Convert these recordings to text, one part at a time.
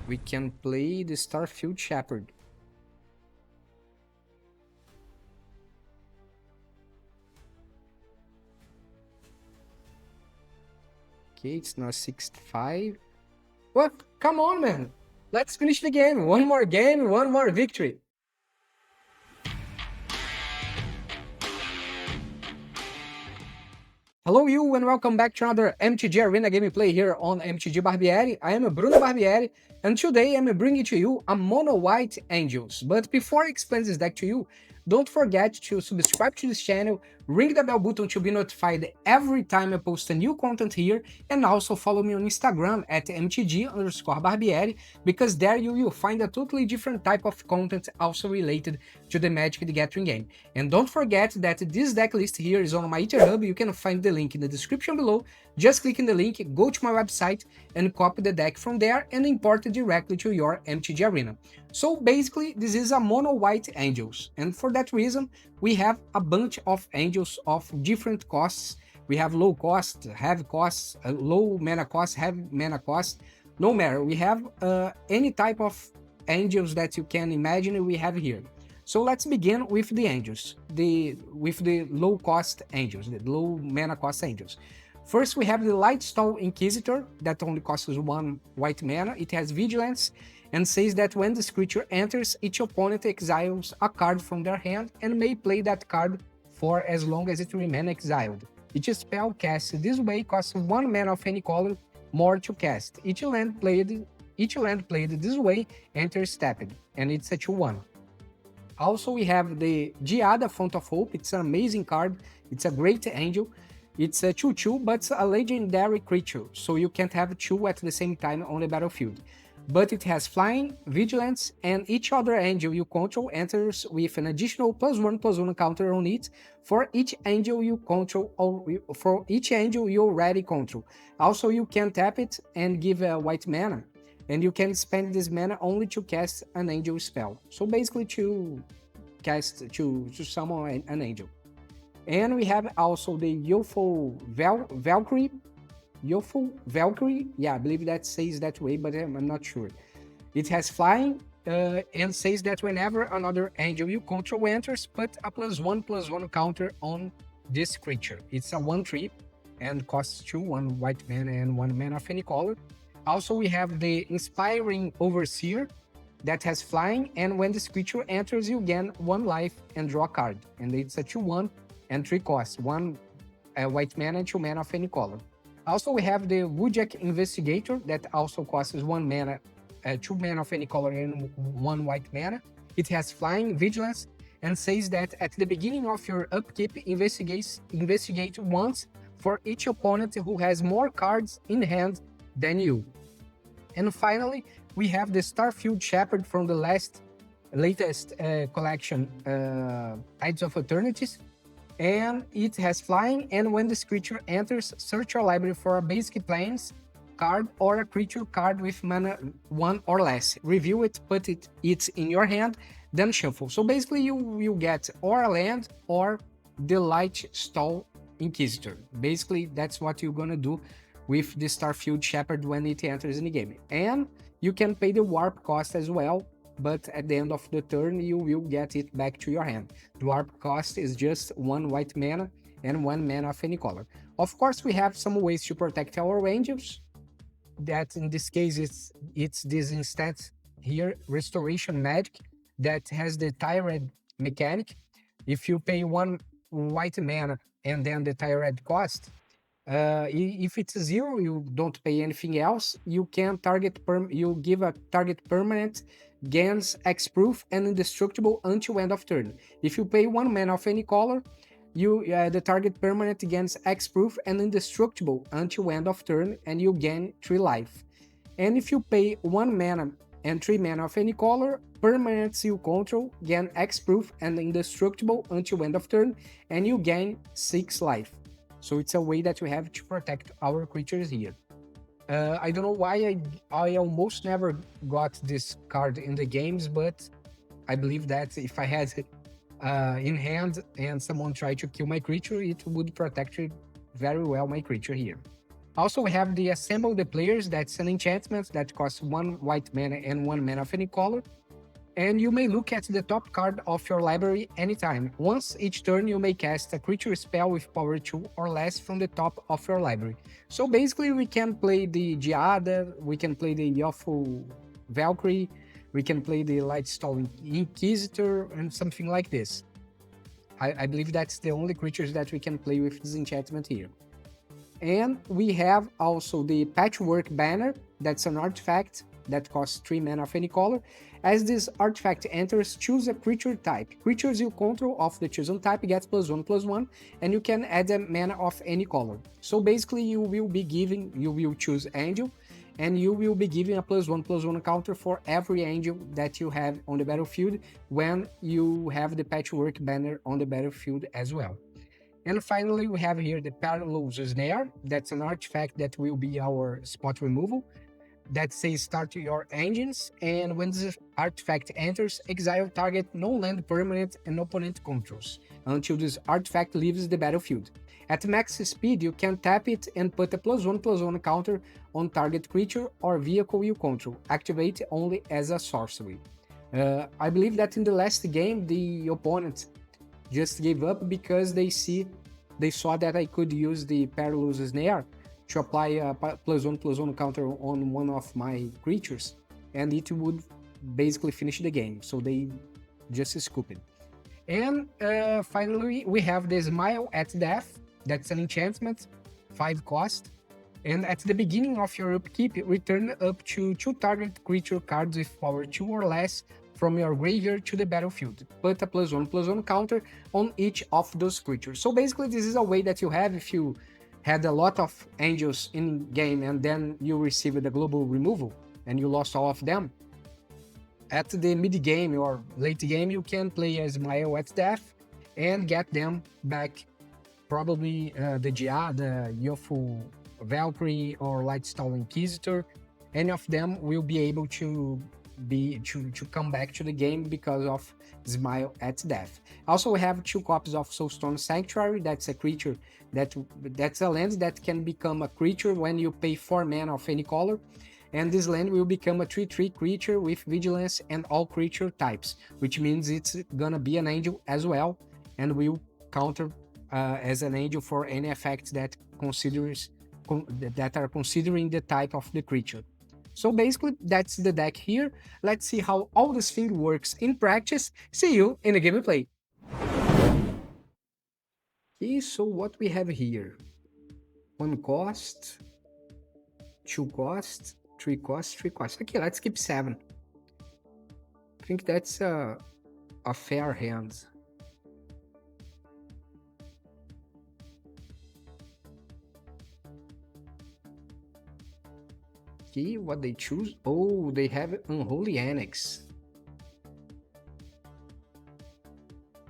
we can play the Starfield Shepherd. Okay, it's now 65. What? Come on, man. Let's finish the game. One more game, one more victory. Hello you and welcome back to another MTG Arena gameplay here on MTG Barbieri. I am Bruno Barbieri and today I'm bringing to you a Mono White Angels. But before I explain this deck to you, don't forget to subscribe to this channel, ring the bell button to be notified every time I post a new content here, and also follow me on Instagram at mtg_barbieri, because there you will find a totally different type of content also related to the Magic the Gathering game. And don't forget that this deck list here is on my GitHub. You can find the link in the description below. Just click in the link, go to my website and copy the deck from there and import it directly to your MTG Arena. So basically this is a mono white angels, and for that reason we have a bunch of angels of different costs. We have low cost, heavy costs, low mana cost, heavy mana cost. No matter, we have any type of angels that you can imagine we have here. So let's begin with the angels, with the low cost angels, the low mana cost angels. First we have the Lightstall Inquisitor that only costs 1 white mana. It has vigilance and says that when this creature enters, each opponent exiles a card from their hand and may play that card for as long as it remains exiled. Each spell cast this way costs 1 mana of any color more to cast. Each land played this way enters tapped, and it's a 2/1. Also, we have the Giada, Font of Hope. It's an amazing card. It's a great angel. It's a 2/2, but it's a legendary creature, so you can't have 2 at the same time on the battlefield. But it has flying, vigilance, and each other angel you control enters with an additional +1/+1 counter on it for each angel you control, or for each angel you already control. Also, you can tap it and give a white mana, and you can spend this mana only to cast an angel spell. So basically to summon an angel. And we have also the Youthful Valkyrie. Youthful Valkyrie, yeah, I believe that says that way, but I'm not sure. It has flying and says that whenever another angel you control enters, put a +1/+1 counter on this creature. It's a 1/3 and costs 2, 1 white mana and 1 mana of any color. Also, we have the Inspiring Overseer that has flying, and when this creature enters, you gain 1 life and draw a card. And it's a 2/1 and 3 costs, 1 white mana and 2 mana of any color. Also, we have the Wojek Investigator that also costs 1 mana, 2 mana of any color and 1 white mana. It has flying, vigilance, and says that at the beginning of your upkeep, investigate once for each opponent who has more cards in hand than you. And finally, we have the Starfield Shepherd from the latest collection, Tides of Eternities. And it has flying, and when this creature enters, search your library for a basic plains card or a creature card with mana 1 or less. Review it, put it in your hand, then shuffle. So basically you will get or a land or the Lightstall Inquisitor. Basically that's what you're gonna do with the Starfield Shepherd when it enters in the game. And you can pay the warp cost as well, but at the end of the turn you will get it back to your hand. The warp cost is just 1 white mana and 1 mana of any color. Of course, we have some ways to protect our angels. That in this case it's this instant here, Restoration Magic, that has the Tyrant mechanic. If you pay 1 white mana and then the Tyrant cost, if it's 0, you don't pay anything else. You can you give a target permanent, gains X-proof and indestructible until end of turn. If you pay 1 mana of any color, the target permanent gains X-proof and indestructible until end of turn, and you gain 3 life. And if you pay 1 mana and 3 mana of any color, permanents you control gain X-proof and indestructible until end of turn, and you gain 6 life. So it's a way that we have to protect our creatures here. I don't know why I almost never got this card in the games, but I believe that if I had it in hand and someone tried to kill my creature, it would protect very well my creature here. Also, we have the Assemble the Players. That's an enchantment that costs 1 white mana and 1 mana of any color. And you may look at the top card of your library anytime. Once each turn, you may cast a creature spell with power 2 or less from the top of your library. So basically, we can play the Giada, we can play the Youthful Valkyrie, we can play the Lightstall Inquisitor, and something like this. I believe that's the only creatures that we can play with this enchantment here. And we have also the Patchwork Banner. That's an artifact that costs 3 mana of any color. As this artifact enters, choose a creature type. Creatures you control of the chosen type get +1/+1, and you can add a mana of any color. So basically, you will choose Angel, and you will be giving a +1/+1 counter for every Angel that you have on the battlefield when you have the Patchwork Banner on the battlefield as well. And finally, we have here the Parallels Snare. That's an artifact that will be our spot removal. That says start your engines, and when this artifact enters, exile target no-land permanent and opponent controls until this artifact leaves the battlefield. At max speed, you can tap it and put a +1/+1 counter on target creature or vehicle you control. Activate only as a sorcery. I believe that in the last game, the opponent just gave up because they saw that I could use the Parallels Snare to apply a +1/+1 counter on one of my creatures, and it would basically finish the game. So they just scooped it. And finally, we have the Smile at Death. That's an enchantment, 5 cost. And at the beginning of your upkeep, return up to 2 target creature cards with power 2 or less from your graveyard to the battlefield. Put a +1/+1 counter on each of those creatures. So basically, this is a way that you have if you had a lot of angels in game and then you received a global removal and you lost all of them. At the mid game or late game, you can play a Smile at Death and get them back. Probably the Giada, Youthful Valkyrie, or Lightstall Inquisitor. Any of them will be able to come back to the game because of Smile at Death. Also, we have 2 copies of Soulstone Sanctuary. That's a creature that's a land that can become a creature when you pay 4 mana of any color. And this land will become a 3/3 creature with vigilance and all creature types, which means it's gonna be an angel as well, and will counter as an angel for any effects that are considering the type of the creature. So basically, that's the deck here. Let's see how all this thing works in practice. See you in the gameplay. Okay, so what we have here: 1 cost, 2 cost, 3 cost, 3 cost. Okay, let's keep 7. I think that's a fair hand. Okay, what they choose? Oh, they have Unholy Annex.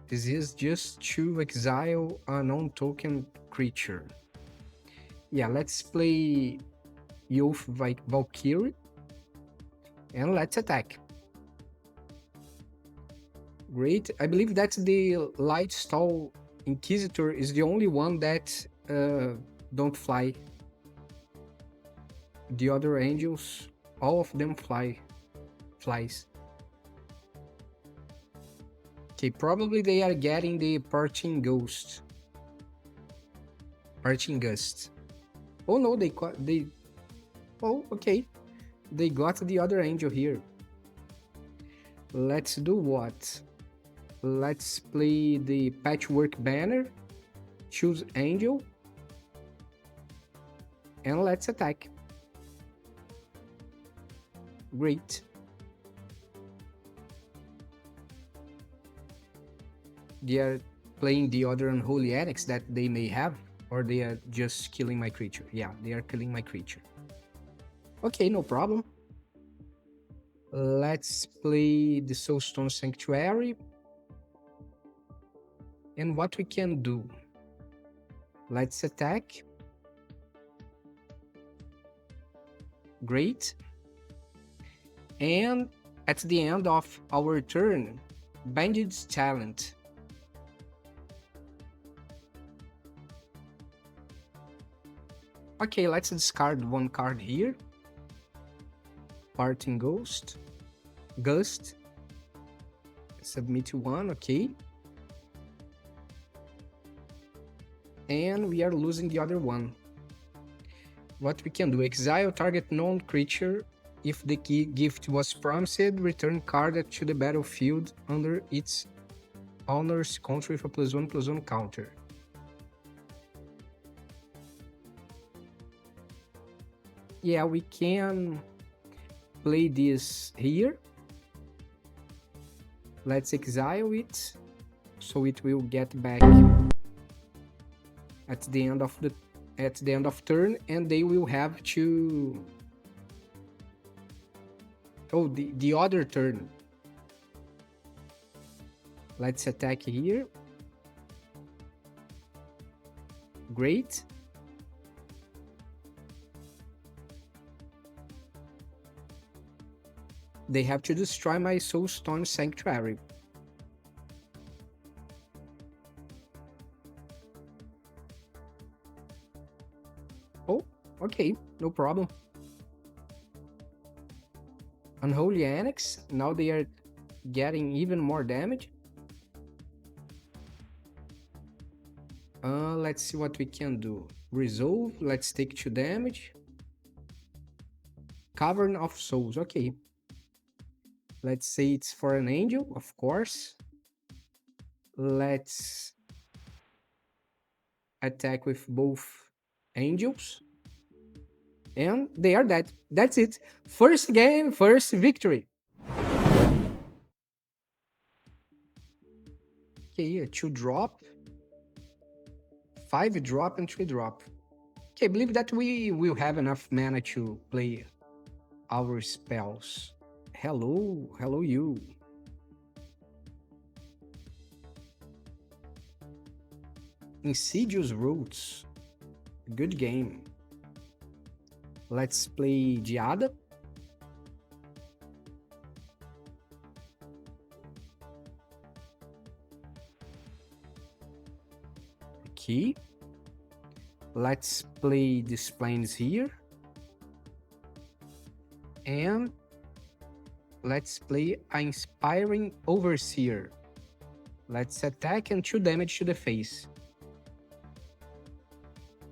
This is just to exile a non-token creature. Yeah, let's play Youthful Valkyrie and let's attack. Great. I believe that the Lightstall Inquisitor is the only one that don't fly. The other angels, all of them flies. Okay, probably they are getting the Parting Gust. Oh no, oh, okay. They got the other angel here. Let's do what? Let's play the Patchwork Banner, choose Angel, and let's attack. Great. They are playing the other Unholy Annex that they may have, or they are just killing my creature. Yeah, they are killing my creature. Okay, no problem. Let's play the Soulstone Sanctuary. And what we can do? Let's attack. Great. And at the end of our turn, Bandit's Talent. Okay, let's discard one card here. Parting Ghost. Gust. Submit one, okay. And we are losing the other one. What we can do, exile target non-creature. If the key gift was promised, return card to the battlefield under its owner's control with a +1/+1 counter. Yeah, we can play this here. Let's exile it, so it will get back at the end of turn, and they will have to. Oh, the other turn. Let's attack here. Great. They have to destroy my Soulstone Sanctuary. Oh, okay, no problem. Unholy Annex, now they are getting even more damage. Let's see what we can do. Resolve, let's take 2 damage. Cavern of Souls, okay. Let's say it's for an angel, of course. Let's attack with both angels. And they are dead. That's it. First game, first victory. Okay, a 2-drop. 5-drop and 3-drop. Okay, I believe that we will have enough mana to play our spells. Hello, hello you. Insidious Roots. Good game. Let's play Giada. Okay. Let's play these planes here. And let's play an Inspiring Overseer. Let's attack and 2 damage to the face.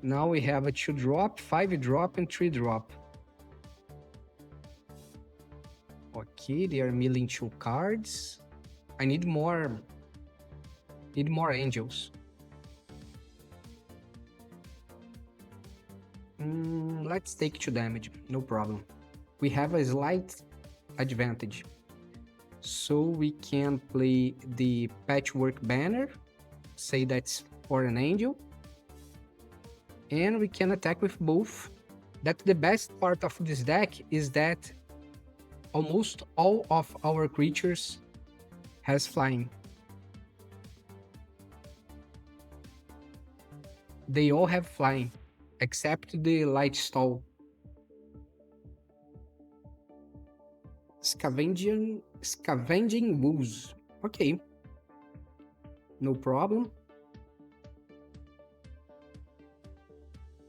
Now we have a 2-drop, 5-drop, and 3-drop. Okay, they are milling 2 cards. I need more angels. Let's take 2 damage, no problem. We have a slight advantage. So we can play the Patchwork Banner, say that's for an angel. And we can attack with both. That's the best part of this deck, is that almost all of our creatures has flying. They all have flying, except the Lightstall. Scavenging Wolves. Okay. No problem.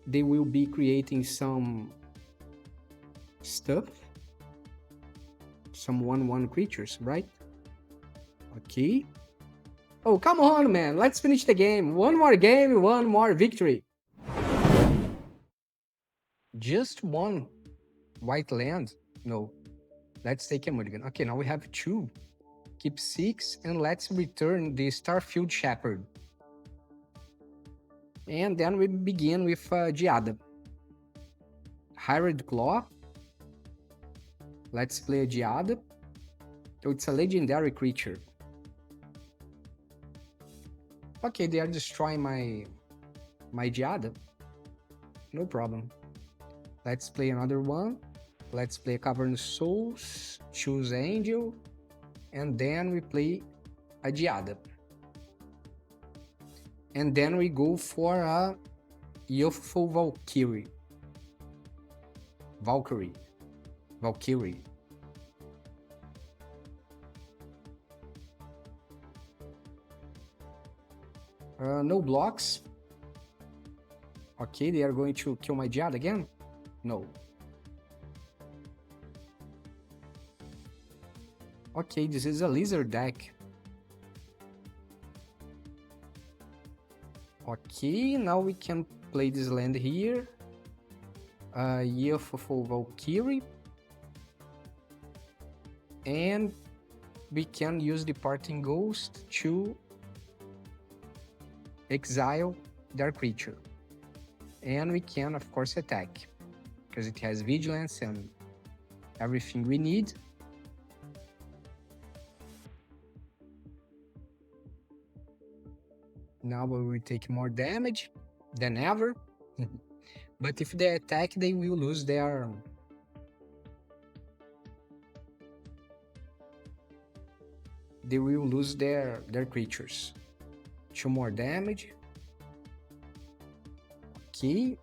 They will be creating some stuff. Some 1/1 creatures, right? Okay. Oh, come on, man. Let's finish the game. One more game, one more victory. Just one white land? No. Let's take a mulligan. Okay, now we have 2. Keep 6, and let's return the Starfield Shepherd. And then we begin with Giada. Hired Claw. Let's play a Giada. So it's a legendary creature. Okay, they are destroying my Giada. No problem. Let's play another one. Let's play Cavern Souls, choose Angel, and then we play a Giada. And then we go for a Youthful Valkyrie. Valkyrie. No blocks. Okay, they are going to kill my Giada again? No. Okay, this is a lizard deck. Okay, now we can play this land here. Youthful Valkyrie. And we can use Departing Ghost to exile their creature. And we can, of course, attack, because it has vigilance and everything we need. Now we will take more damage than ever. But if they attack, they will lose their... They will lose their creatures. 2 more damage. Okay.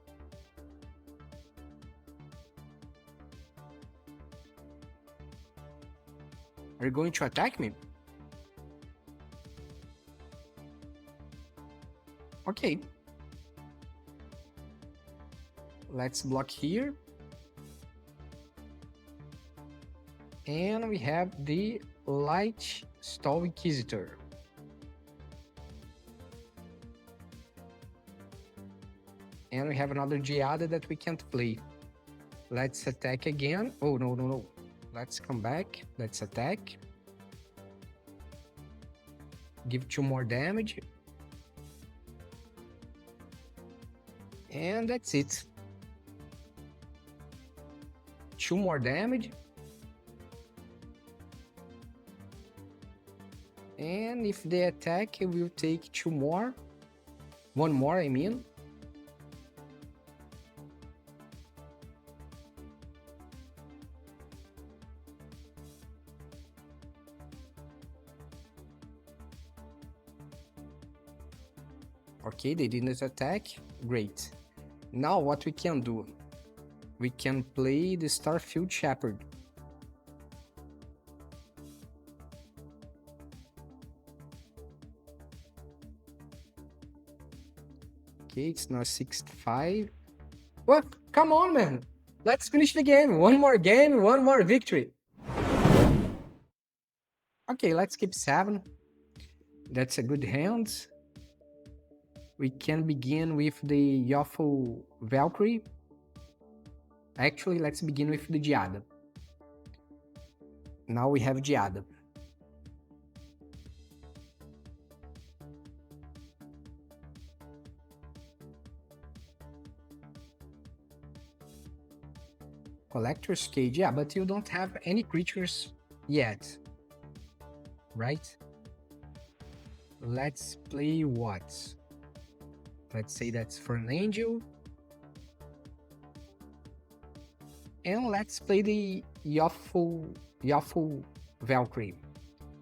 Are you going to attack me? Okay. Let's block here. And we have the Lightstall Inquisitor. And we have another Giada that we can't play. Let's attack again. Oh, no. Let's come back. Let's attack. Give 2 more damage. And that's it. 2 more damage. And if they attack, we'll take 2 more. 1 more, I mean. Okay, they didn't attack. Great. Now what we can do? We can play the Starfield Shepherd. Okay, it's now 65. What? Come on, man. Let's finish the game. 1 more game, 1 more victory. Okay, let's keep 7. That's a good hand. We can begin with the Youthful Valkyrie. Actually, let's begin with the Giada. Now we have Giada. Collector's Cage, yeah, but you don't have any creatures yet, right? Let's play what? Let's say that's for an angel. And let's play the Youthful Valkyrie.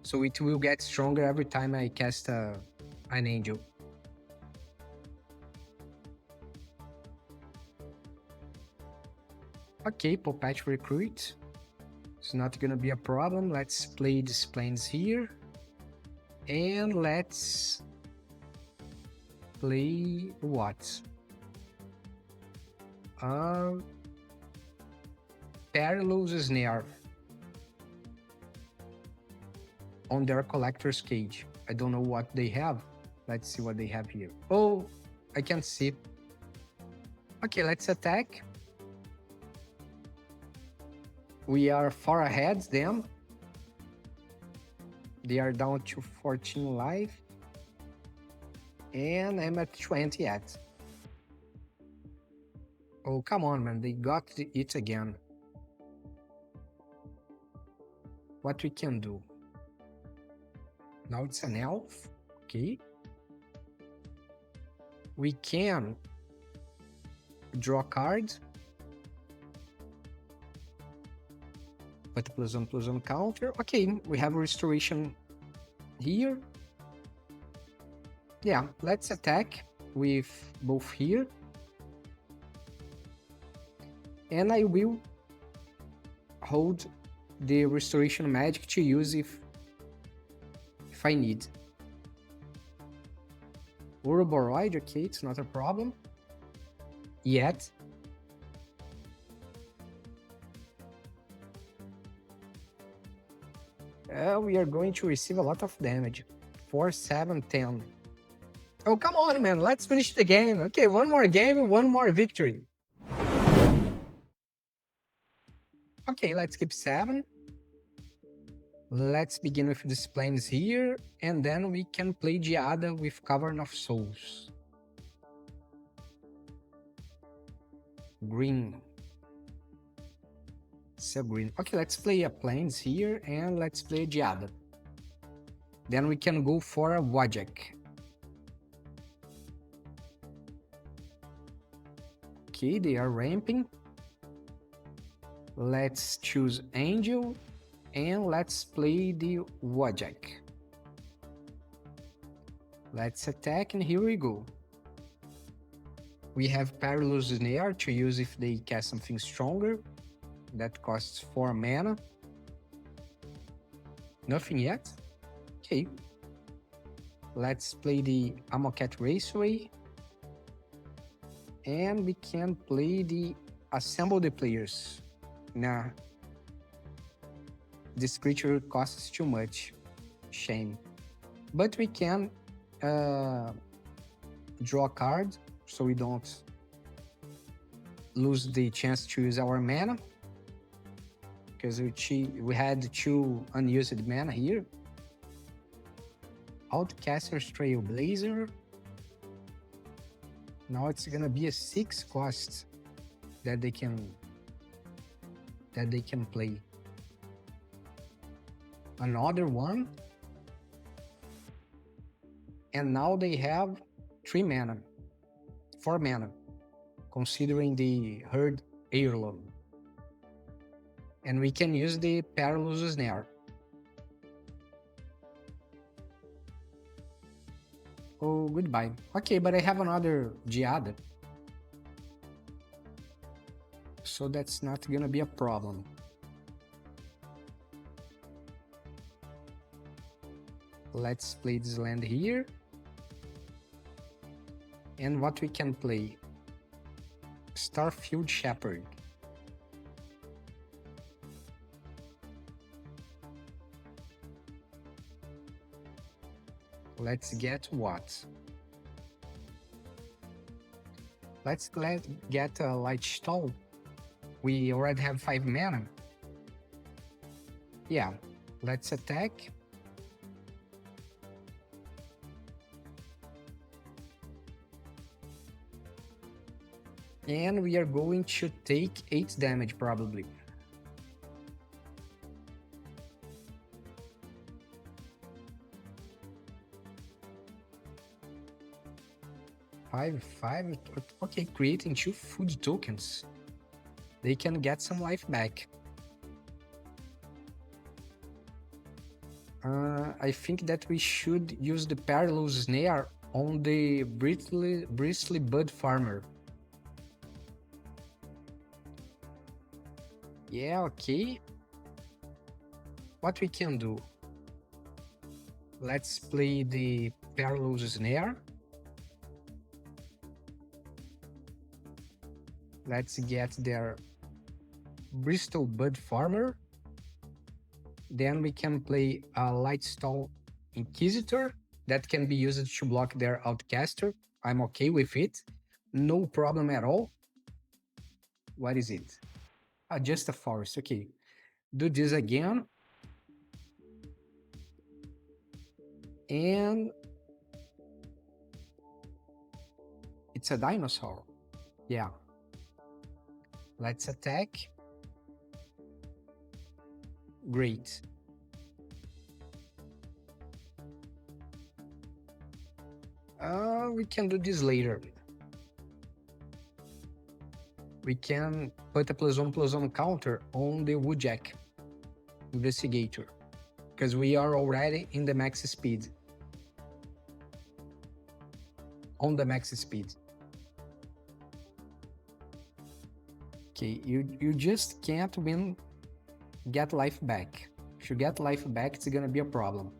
So it will get stronger every time I cast an angel. Okay, Perpetual Recruit. It's not gonna be a problem. Let's play these planes here. And let's play what? Perilous Snare on their Collector's Cage. I don't know what they have. Let's see what they have here. Oh, I can see. Okay, let's attack. We are far ahead them. They are down to 14 life. And I'm at 20 yet. Oh, come on, man. They got it again. What we can do? Now it's an elf. Okay. We can draw a card. Put +1/+1 counter. Okay, we have a restoration here. Yeah, let's attack with both here. And I will hold the restoration magic to use if I need. Ouroboros, okay, it's not a problem. yet. We are going to receive a lot of damage. 4, 7, 10. Oh, come on, man. Let's finish the game. Okay, one more game, one more victory. Okay, let's keep 7. Let's begin with these planes here, and then we can play Giada with Cavern of Souls. Green. So green. Okay, let's play a planes here, and let's play Giada. Then we can go for a Wojek. Okay, they are ramping. Let's choose Angel, and let's play the Wojek. Let's attack, and here we go. We have Perilous Snare to use if they cast something stronger. That costs 4 mana. Nothing yet. Okay. Let's play the Amoket Raceway. And we can play the Assemble the Players. Nah. This creature costs too much. Shame. But we can draw a card so we don't lose the chance to use our mana. Because we had 2 unused mana here. Outcaster's Trailblazer. Now it's gonna be a 6 cost that they can play. Another one. And now they have 3 mana. 4 mana. Considering the Herd Heirloom. And we can use the Perilous Snare. Oh, goodbye. Okay, but I have another Giada. So that's not gonna be a problem. Let's play this land here. And what we can play? Starfield Shepherd. Let's get what? Let's get a Lightstall. We already have 5 mana. Yeah, let's attack. And we are going to take 8 damage probably. Five. Okay, creating 2 food tokens. They can get some life back. I think that we should use the Perilous Snare on the Bristly Bud Farmer. Yeah, okay. What we can do? Let's play the Perilous Snare. Let's get their Bristol Bud Farmer. Then we can play a Lightstall Inquisitor that can be used to block their Outcaster. I'm okay with it. No problem at all. What is it? Just a forest. Okay. Do this again. And it's a dinosaur. Yeah. Let's attack. Great. We can do this later. We can put a +1/+1 counter on the Wojek Investigator, because we are already in the max speed. On the max speed. Okay, you just can't get life back. If you get life back, it's gonna be a problem.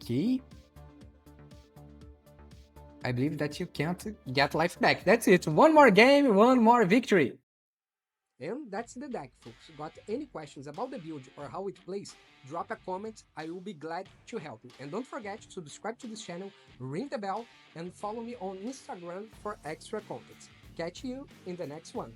Okay. I believe that you can't get life back. That's it. One more game, one more victory. And that's the deck, folks. Got any questions about the build or how it plays? Drop a comment. I will be glad to help you. And don't forget to subscribe to this channel, ring the bell, and follow me on Instagram for extra content. Catch you in the next one.